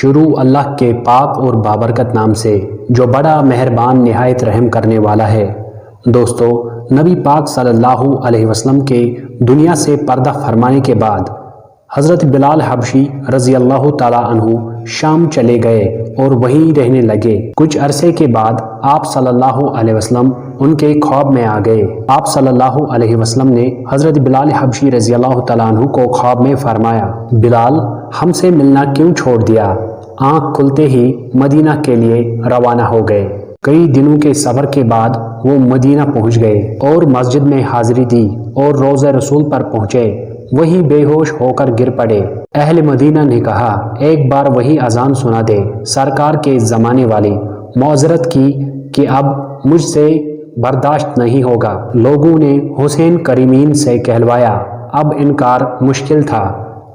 شروع اللہ کے پاک اور بابرکت نام سے جو بڑا مہربان نہایت رحم کرنے والا ہے۔ دوستو، نبی پاک صلی اللہ علیہ وسلم کے دنیا سے پردہ فرمانے کے بعد حضرت بلال حبشی رضی اللہ تعالیٰ عنہ شام چلے گئے اور وہیں رہنے لگے۔ کچھ عرصے کے بعد آپ صلی اللہ علیہ وسلم ان کے خواب میں آ گئے۔ آپ صلی اللہ علیہ وسلم نے حضرت بلال حبشی رضی اللہ تعالیٰ عنہ کو خواب میں فرمایا، بلال، ہم سے ملنا کیوں چھوڑ دیا؟ آنکھ کھلتے ہی مدینہ کے لیے روانہ ہو گئے۔ کئی دنوں کے سفر کے بعد وہ مدینہ پہنچ گئے اور مسجد میں حاضری دی اور روضہ رسول پر پہنچے۔ وہی بے ہوش ہو کر گر پڑے۔ اہل مدینہ نے کہا، ایک بار وہی اذان سنا دے۔ سرکار کے زمانے والی معذرت کی کہ اب مجھ سے برداشت نہیں ہوگا۔ لوگوں نے حسین کریمین سے کہلوایا، اب انکار مشکل تھا۔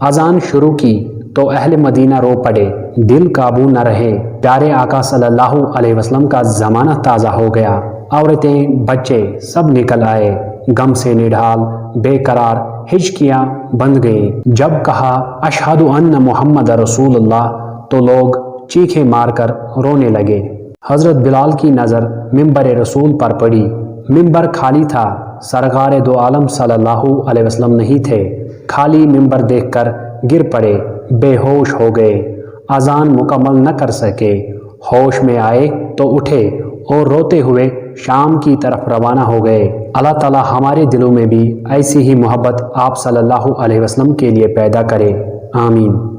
اذان شروع کی تو اہل مدینہ رو پڑے، دل قابو نہ رہے۔ پیارے آقا صلی اللہ علیہ وسلم کا زمانہ تازہ ہو گیا۔ عورتیں، بچے سب نکل آئے، غم سے نڈھال، بے قرار، ہچکیاں بند گئیں۔ جب کہا اشہد ان محمد رسول اللہ تو لوگ چیخیں مار کر رونے لگے۔ حضرت بلال کی نظر منبر رسول پر پڑی۔ منبر خالی تھا، سرکار دو عالم صلی اللہ علیہ وسلم نہیں تھے۔ خالی منبر دیکھ کر گر پڑے، بے ہوش ہو گئے، اذان مکمل نہ کر سکے۔ ہوش میں آئے تو اٹھے اور روتے ہوئے شام کی طرف روانہ ہو گئے۔ اللہ تعالی ہمارے دلوں میں بھی ایسی ہی محبت آپ صلی اللہ علیہ وسلم کے لیے پیدا کرے، آمین۔